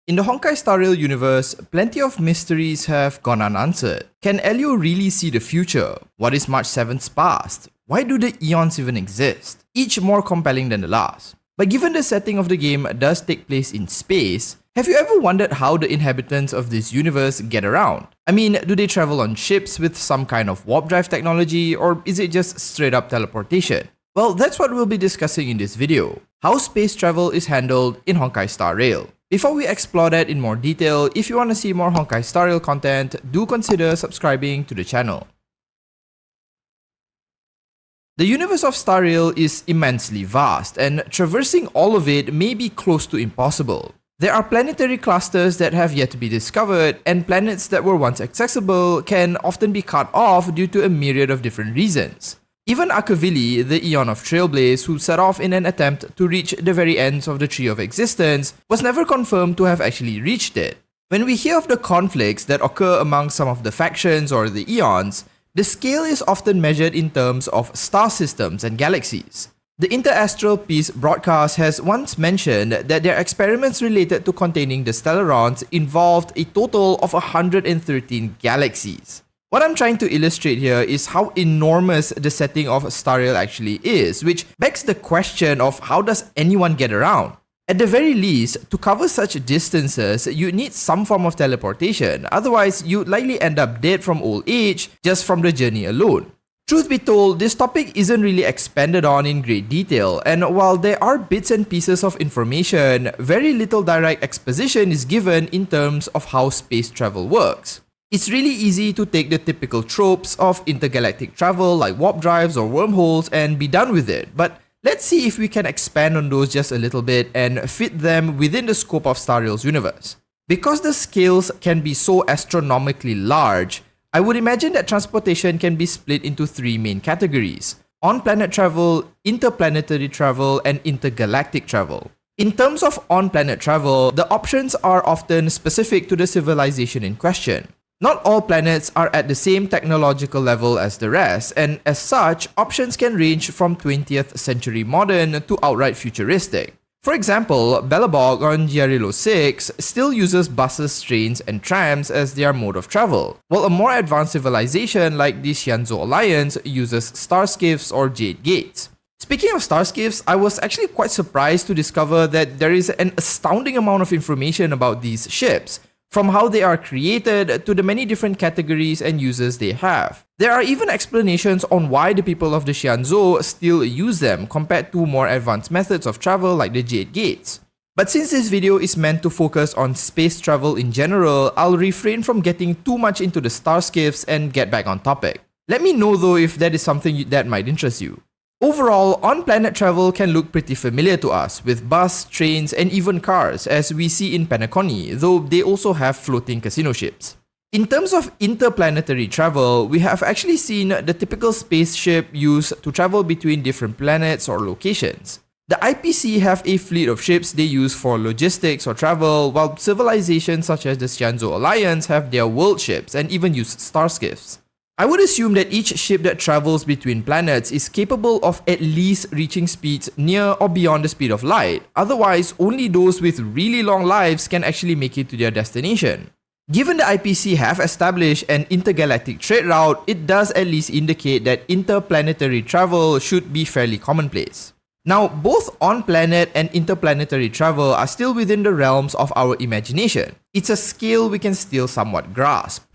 In the Honkai Star Rail universe, plenty of mysteries have gone unanswered. Can Elio really see the future? What is March 7th's past? Why do the eons even exist? Each more compelling than the last. But given the setting of the game does take place in space, have you ever wondered how the inhabitants of this universe get around? I mean, do they travel on ships with some kind of warp drive technology, or is it just straight up teleportation? Well, that's what we'll be discussing in this video. How space travel is handled in Honkai Star Rail. Before we explore that in more detail, if you want to see more Honkai Star Rail content, do consider subscribing to the channel. The universe of Star Rail is immensely vast, and traversing all of it may be close to impossible. There are planetary clusters that have yet to be discovered, and planets that were once accessible can often be cut off due to a myriad of different reasons. Even Akavili, the Eon of Trailblaze, who set off in an attempt to reach the very ends of the Tree of Existence, was never confirmed to have actually reached it. When we hear of the conflicts that occur among some of the factions or the Eons, the scale is often measured in terms of star systems and galaxies. The Interastral Peace broadcast has once mentioned that their experiments related to containing the Stellarons involved a total of 113 galaxies. What I'm trying to illustrate here is how enormous the setting of Star Rail actually is, which begs the question of how does anyone get around? At the very least, to cover such distances, you need some form of teleportation, otherwise you'd likely end up dead from old age just from the journey alone. Truth be told, this topic isn't really expanded on in great detail, and while there are bits and pieces of information, very little direct exposition is given in terms of how space travel works. It's really easy to take the typical tropes of intergalactic travel like warp drives or wormholes and be done with it, but let's see if we can expand on those just a little bit and fit them within the scope of Star Rail's universe. Because the scales can be so astronomically large, I would imagine that transportation can be split into three main categories: on-planet travel, interplanetary travel, and intergalactic travel. In terms of on-planet travel, the options are often specific to the civilization in question. Not all planets are at the same technological level as the rest, and as such, options can range from 20th century modern to outright futuristic. For example, Belobog on Giarilo 6 still uses buses, trains, and trams as their mode of travel, while a more advanced civilization like the Xianzhou Alliance uses starskiffs or jade gates. Speaking of starskiffs, I was actually quite surprised to discover that there is an astounding amount of information about these ships, from how they are created to the many different categories and uses they have. There are even explanations on why the people of the Xianzhou still use them compared to more advanced methods of travel like the Jade Gates. But since this video is meant to focus on space travel in general, I'll refrain from getting too much into the starskiffs and get back on topic. Let me know though if that is something that might interest you. Overall, on-planet travel can look pretty familiar to us, with bus, trains, and even cars, as we see in Penacony, though they also have floating casino ships. In terms of interplanetary travel, we have actually seen the typical spaceship used to travel between different planets or locations. The IPC have a fleet of ships they use for logistics or travel, while civilizations such as the Xianzhou Alliance have their world ships and even use starskiffs. I would assume that each ship that travels between planets is capable of at least reaching speeds near or beyond the speed of light, otherwise only those with really long lives can actually make it to their destination. Given the IPC have established an intergalactic trade route, it does at least indicate that interplanetary travel should be fairly commonplace. Now, both on-planet and interplanetary travel are still within the realms of our imagination. It's a scale we can still somewhat grasp.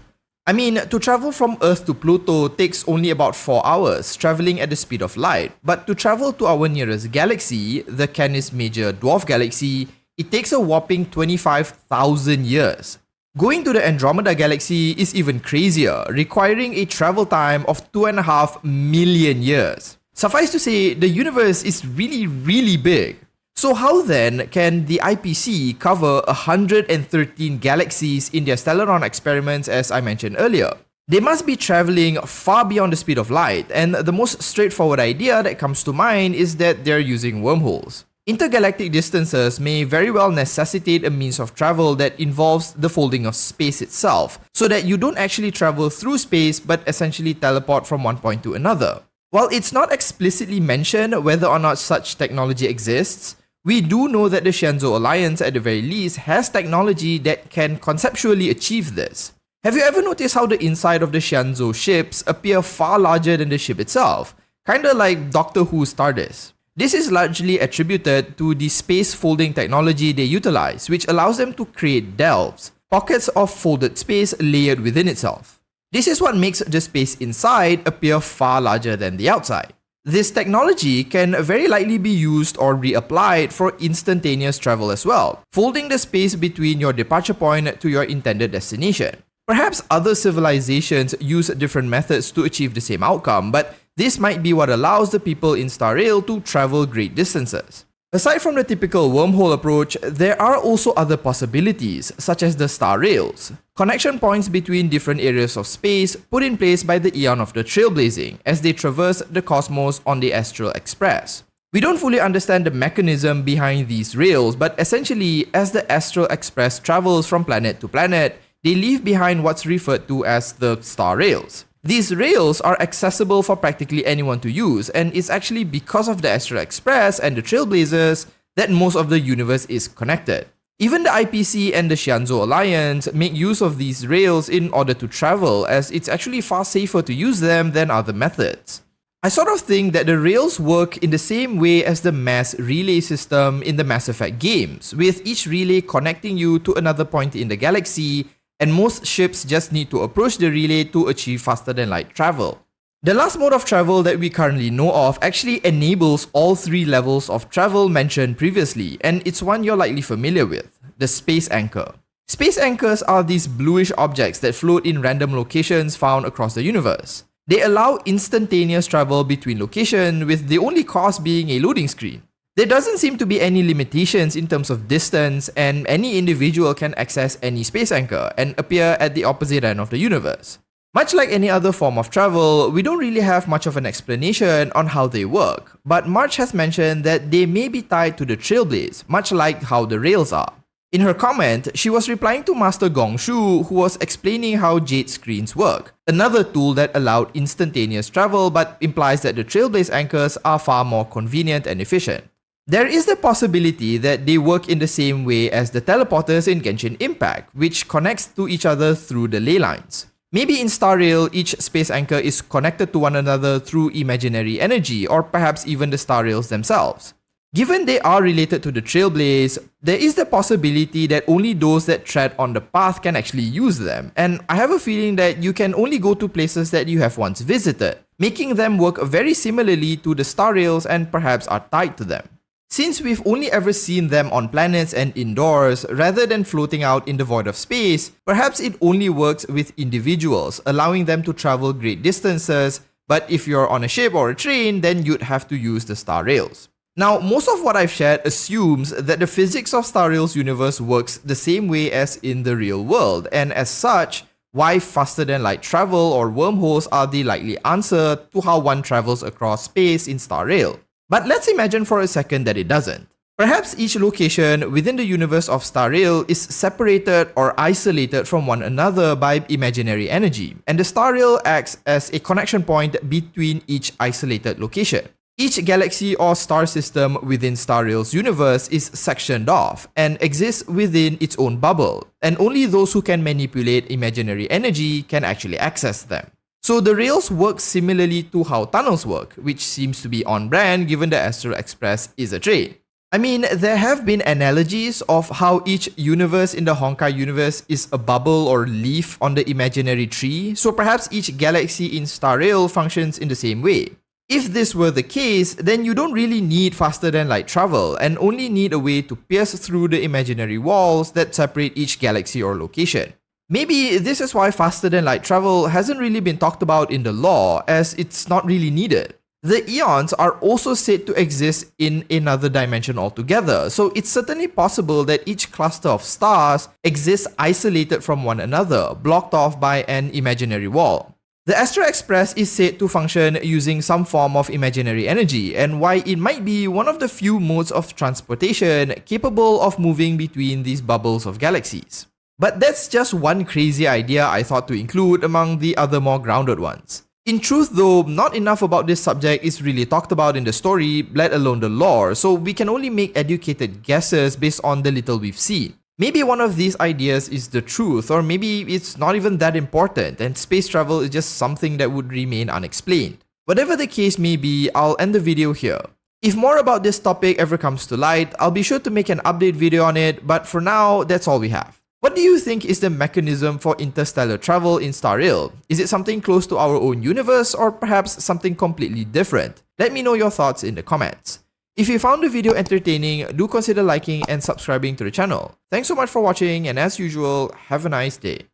I mean, to travel from Earth to Pluto takes only about 4 hours, traveling at the speed of light. But to travel to our nearest galaxy, the Canis Major Dwarf Galaxy, it takes a whopping 25,000 years. Going to the Andromeda Galaxy is even crazier, requiring a travel time of 2.5 million years. Suffice to say, the universe is really big. So how then can the IPC cover 113 galaxies in their Stellaron experiments as I mentioned earlier? They must be traveling far beyond the speed of light, and the most straightforward idea that comes to mind is that they're using wormholes. Intergalactic distances may very well necessitate a means of travel that involves the folding of space itself, so that you don't actually travel through space but essentially teleport from one point to another. While it's not explicitly mentioned whether or not such technology exists, We do know that the Shenzhou Alliance, at the very least, has technology that can conceptually achieve this. Have you ever noticed how the inside of the Shenzhou ships appear far larger than the ship itself? Kinda like Doctor Who's TARDIS. This is largely attributed to the space folding technology they utilize, which allows them to create delves, pockets of folded space layered within itself. This is what makes the space inside appear far larger than the outside. This technology can very likely be used or reapplied for instantaneous travel as well, folding the space between your departure point to your intended destination. Perhaps other civilizations use different methods to achieve the same outcome, but this might be what allows the people in Star Rail to travel great distances. Aside from the typical wormhole approach, there are also other possibilities, such as the Star Rails, connection points between different areas of space put in place by the Eon of the Trailblazing as they traverse the cosmos on the Astral Express. We don't fully understand the mechanism behind these rails, but essentially, as the Astral Express travels from planet to planet, they leave behind what's referred to as the Star Rails. These rails are accessible for practically anyone to use, and it's actually because of the Astral Express and the Trailblazers that most of the universe is connected. Even the IPC and the Shenzhou Alliance make use of these rails in order to travel, as it's actually far safer to use them than other methods. I sort of think that the rails work in the same way as the mass relay system in the Mass Effect games, with each relay connecting you to another point in the galaxy, and most ships just need to approach the relay to achieve faster than light travel. The last mode of travel that we currently know of actually enables all three levels of travel mentioned previously, and it's one you're likely familiar with, the space anchor. Space anchors are these bluish objects that float in random locations found across the universe. They allow instantaneous travel between locations, with the only cost being a loading screen. There doesn't seem to be any limitations in terms of distance, and any individual can access any space anchor and appear at the opposite end of the universe. Much like any other form of travel, we don't really have much of an explanation on how they work, but March has mentioned that they may be tied to the Trailblaze, much like how the rails are. In her comment, she was replying to Master Gong Shu, who was explaining how Jade screens work, another tool that allowed instantaneous travel but implies that the Trailblaze anchors are far more convenient and efficient. There is the possibility that they work in the same way as the teleporters in Genshin Impact, which connects to each other through the ley lines. Maybe in Star Rail, each space anchor is connected to one another through imaginary energy, or perhaps even the Star Rails themselves. Given they are related to the Trailblaze, there is the possibility that only those that tread on the path can actually use them, and I have a feeling that you can only go to places that you have once visited, making them work very similarly to the Star Rails and perhaps are tied to them. Since we've only ever seen them on planets and indoors, rather than floating out in the void of space, perhaps it only works with individuals, allowing them to travel great distances, but if you're on a ship or a train, then you'd have to use the Star Rails. Now, most of what I've shared assumes that the physics of Star Rail's universe works the same way as in the real world, and as such, why faster than light travel or wormholes are the likely answer to how one travels across space in Star Rail. But let's imagine for a second that it doesn't. Perhaps each location within the universe of Star Rail is separated or isolated from one another by imaginary energy, and the Star Rail acts as a connection point between each isolated location. Each galaxy or star system within Star Rail's universe is sectioned off and exists within its own bubble, and only those who can manipulate imaginary energy can actually access them. So the rails work similarly to how tunnels work, which seems to be on brand given the Astral Express is a train. I mean, there have been analogies of how each universe in the Honkai universe is a bubble or leaf on the imaginary tree, so perhaps each galaxy in Star Rail functions in the same way. If this were the case, then you don't really need faster than light travel and only need a way to pierce through the imaginary walls that separate each galaxy or location. Maybe this is why faster than light travel hasn't really been talked about in the lore, as it's not really needed. The Eons are also said to exist in another dimension altogether, so it's certainly possible that each cluster of stars exists isolated from one another, blocked off by an imaginary wall. The Astral Express is said to function using some form of imaginary energy, and why it might be one of the few modes of transportation capable of moving between these bubbles of galaxies. But that's just one crazy idea I thought to include among the other more grounded ones. In truth though, not enough about this subject is really talked about in the story, let alone the lore, so we can only make educated guesses based on the little we've seen. Maybe one of these ideas is the truth, or maybe it's not even that important and space travel is just something that would remain unexplained. Whatever the case may be, I'll end the video here. If more about this topic ever comes to light, I'll be sure to make an update video on it, but for now, that's all we have. What do you think is the mechanism for interstellar travel in Star Rail? Is it something close to our own universe or perhaps something completely different? Let me know your thoughts in the comments. If you found the video entertaining, do consider liking and subscribing to the channel. Thanks so much for watching and as usual, have a nice day.